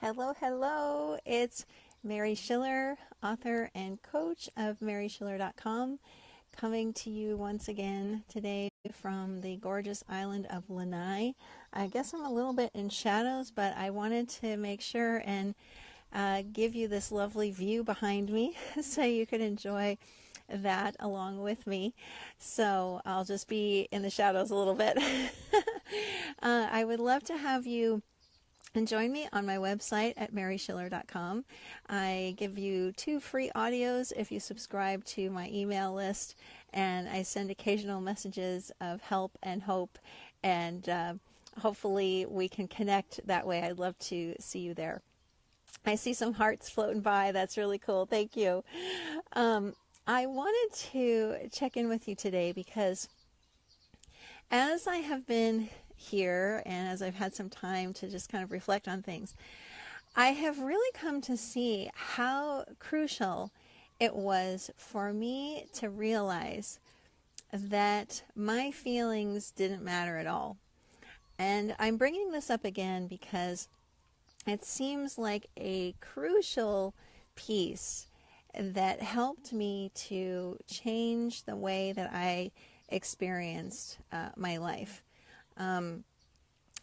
Hello, hello. It's Mary Schiller, author and coach of maryschiller.com, coming to you once again today from the gorgeous island of Lana'i. I guess I'm a little bit in shadows, but I wanted to make sure and give you this lovely view behind me so you could enjoy that along with me. So I'll just be in the shadows a little bit. I would love to have you and join me on my website at maryschiller.com. I give you 2 free audios if you subscribe to my email list, and I send occasional messages of help and hope, and hopefully we can connect that way. I'd love to see you there. I see some hearts floating by. That's really cool. Thank you. I wanted to check in with you today because as I have been here and as I've had some time to just kind of reflect on things, I have really come to see how crucial it was for me to realize that my feelings didn't matter at all. And I'm bringing this up again because it seems like a crucial piece that helped me to change the way that I experienced my life.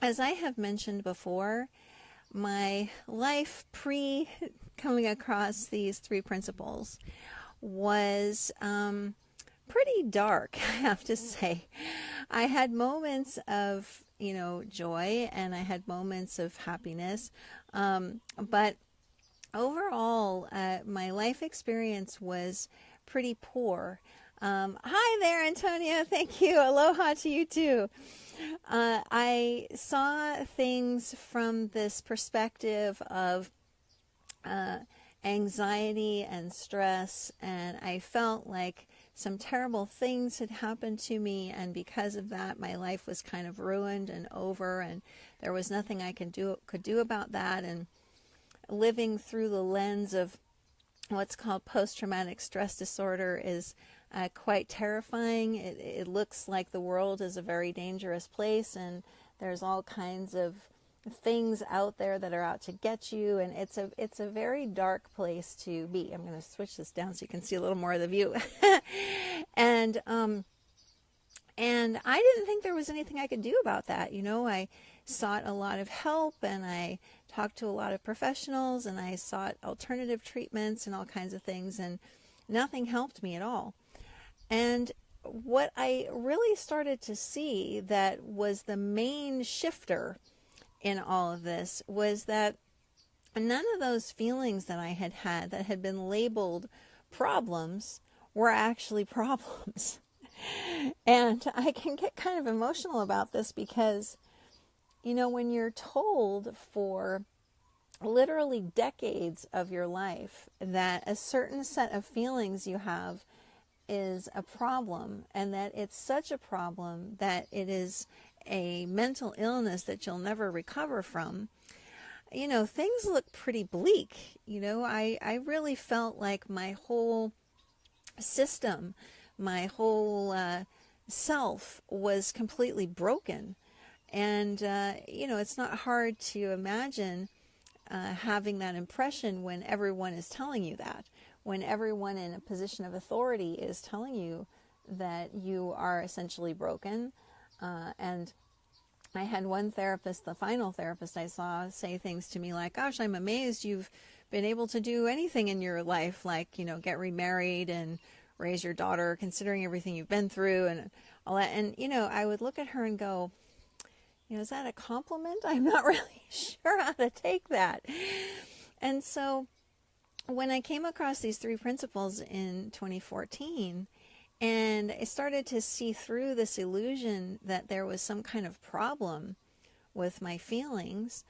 As I have mentioned before, my life pre coming across these 3 principles was pretty dark, I have to say. I had moments of, joy, and I had moments of happiness, but overall, my life experience was pretty poor. Hi there, Antonia. Thank you. Aloha to you too. I saw things from this perspective of anxiety and stress, and I felt like some terrible things had happened to me, and because of that, my life was kind of ruined and over, and there was nothing I could do about that. And living through the lens of what's called post-traumatic stress disorder is quite terrifying. It looks like the world is a very dangerous place, and there's all kinds of things out there that are out to get you, and it's a very dark place to be. I'm going to switch this down so you can see a little more of the view. and I didn't think there was anything I could do about that. I sought a lot of help, and I talked to a lot of professionals, and I sought alternative treatments and all kinds of things, and nothing helped me at all. And what I really started to see that was the main shifter in all of this was that none of those feelings that I had that had been labeled problems were actually problems. And I can get kind of emotional about this because, when you're told for literally decades of your life that a certain set of feelings you have is a problem, and that it's such a problem that it is a mental illness that you'll never recover from, things look pretty bleak. I really felt like my whole system, my whole self was completely broken. And, it's not hard to imagine having that impression when everyone is telling you that. When everyone in a position of authority is telling you that you are essentially broken. And I had one therapist, the final therapist I saw, say things to me like, gosh, I'm amazed you've been able to do anything in your life, like, get remarried and raise your daughter, considering everything you've been through and all that. And, I would look at her and go, is that a compliment? I'm not really sure how to take that. And so when I came across these 3 principles in 2014, and I started to see through this illusion that there was some kind of problem with my feelings,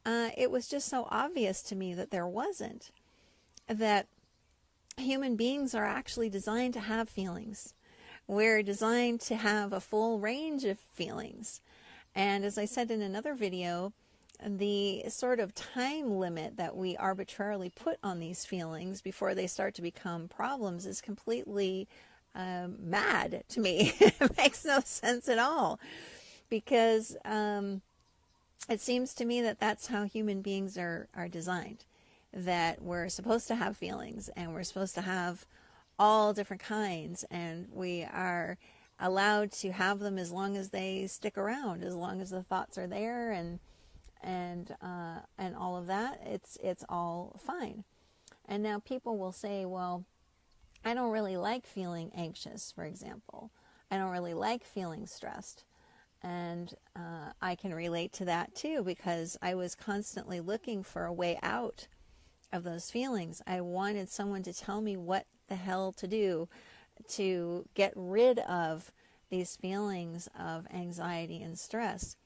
it was just so obvious to me that there wasn't. That human beings are actually designed to have feelings. We're designed to have a full range of feelings. And as I said in another video, the sort of time limit that we arbitrarily put on these feelings before they start to become problems is completely mad to me. It makes no sense at all, because it seems to me that that's how human beings are designed, that we're supposed to have feelings and we're supposed to have all different kinds, and we are allowed to have them as long as they stick around, as long as the thoughts are there, and all of that. It's all fine. And now people will say, well, I don't really like feeling anxious, for example. I don't really like feeling stressed. And I can relate to that too, because I was constantly looking for a way out of those feelings. I wanted someone to tell me what the hell to do to get rid of these feelings of anxiety and stress.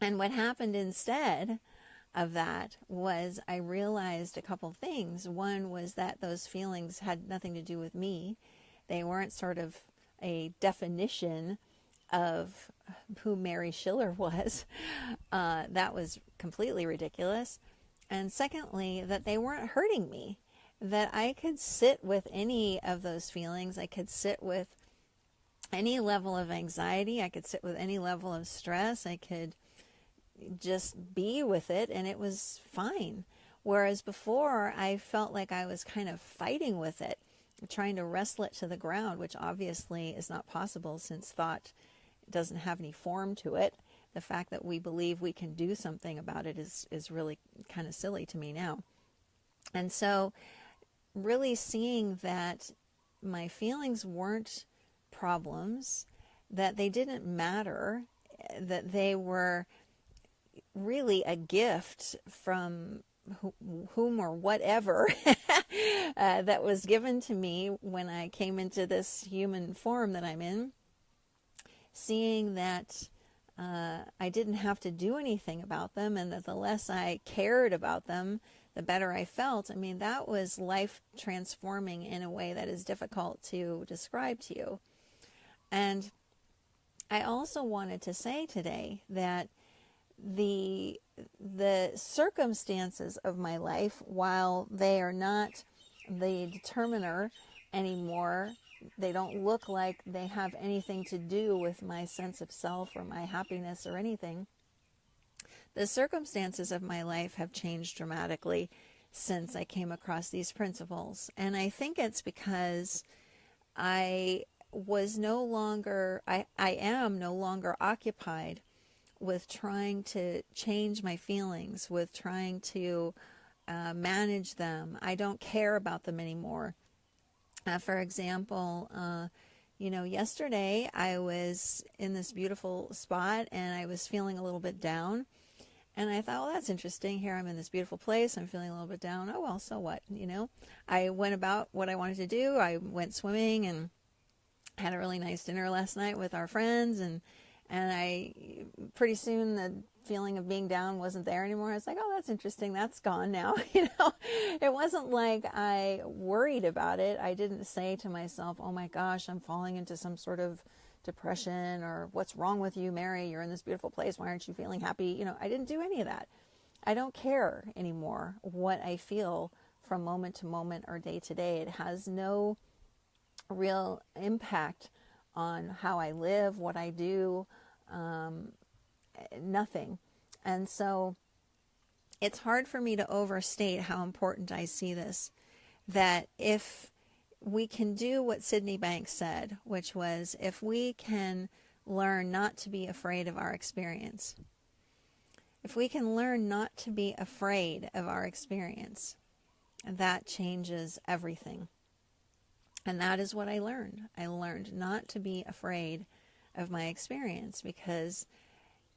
And what happened instead of that was I realized a couple things. One was that those feelings had nothing to do with me. They weren't sort of a definition of who Mary Schiller was. That was completely ridiculous. And secondly, that they weren't hurting me, that I could sit with any of those feelings. I could sit with any level of anxiety. I could sit with any level of stress. I could just be with it, and it was fine. Whereas before, I felt like I was kind of fighting with it, trying to wrestle it to the ground, which obviously is not possible since thought doesn't have any form to it. The fact that we believe we can do something about it is really kind of silly to me now. And so really seeing that my feelings weren't problems, that they didn't matter, that they were really a gift from whom or whatever that was given to me when I came into this human form that I'm in, seeing that I didn't have to do anything about them, and that the less I cared about them, the better I felt. I mean, that was life transforming in a way that is difficult to describe to you. And I also wanted to say today that the circumstances of my life, while they are not the determiner anymore, they don't look like they have anything to do with my sense of self or my happiness or anything. The circumstances of my life have changed dramatically since I came across these principles. And I think it's because I am no longer occupied with trying to change my feelings, with trying to manage them. I don't care about them anymore. For example, yesterday I was in this beautiful spot and I was feeling a little bit down. And I thought, well, that's interesting. Here I'm in this beautiful place. I'm feeling a little bit down. Oh, well, so what? I went about what I wanted to do. I went swimming and had a really nice dinner last night with our friends. And I pretty soon the feeling of being down wasn't there anymore. I was like, oh, that's interesting. That's gone now. It wasn't like I worried about it. I didn't say to myself, oh my gosh, I'm falling into some sort of depression, or what's wrong with you, Mary? You're in this beautiful place. Why aren't you feeling happy? I didn't do any of that. I don't care anymore what I feel from moment to moment or day to day. It has no real impact on how I live, what I do, nothing. And so it's hard for me to overstate how important I see this, that if we can do what Sydney Banks said, which was, if we can learn not to be afraid of our experience, if we can learn not to be afraid of our experience, that changes everything. And that is what I learned. I learned not to be afraid of my experience, because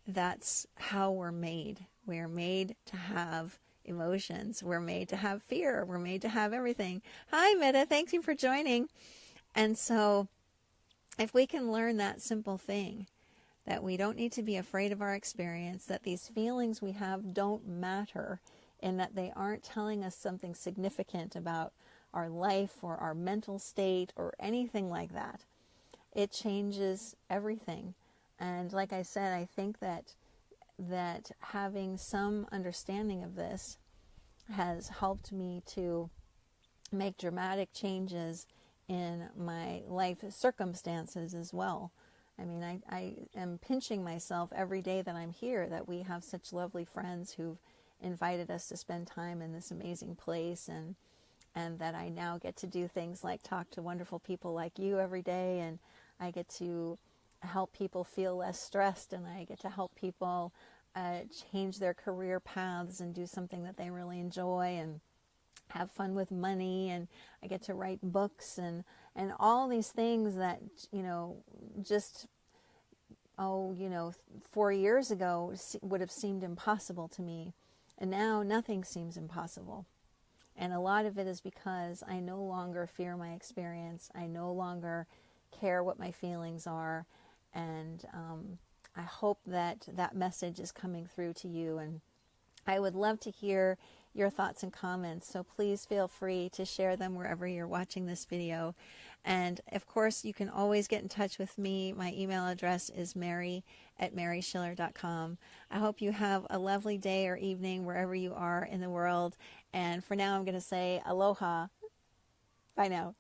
that's how we're made. We're made to have emotions. We're made to have fear. We're made to have everything. Hi, Meta. Thank you for joining. And so if we can learn that simple thing, that we don't need to be afraid of our experience, that these feelings we have don't matter, and that they aren't telling us something significant about our life or our mental state or anything like that, it changes everything. And like I said, I think that having some understanding of this has helped me to make dramatic changes in my life circumstances as well. I mean, I am pinching myself every day that I'm here that we have such lovely friends who've invited us to spend time in this amazing place, and that I now get to do things like talk to wonderful people like you every day, and I get to help people feel less stressed, and I get to help people change their career paths and do something that they really enjoy and have fun with money, and I get to write books and all these things that, just 4 years ago would have seemed impossible to me. And now nothing seems impossible. And a lot of it is because I no longer fear my experience. I no longer care what my feelings are. And I hope that that message is coming through to you. And I would love to hear your thoughts and comments. So please feel free to share them wherever you're watching this video. And of course, you can always get in touch with me. My email address is mary@maryschiller.com. I hope you have a lovely day or evening wherever you are in the world. And for now, I'm going to say aloha. Bye now.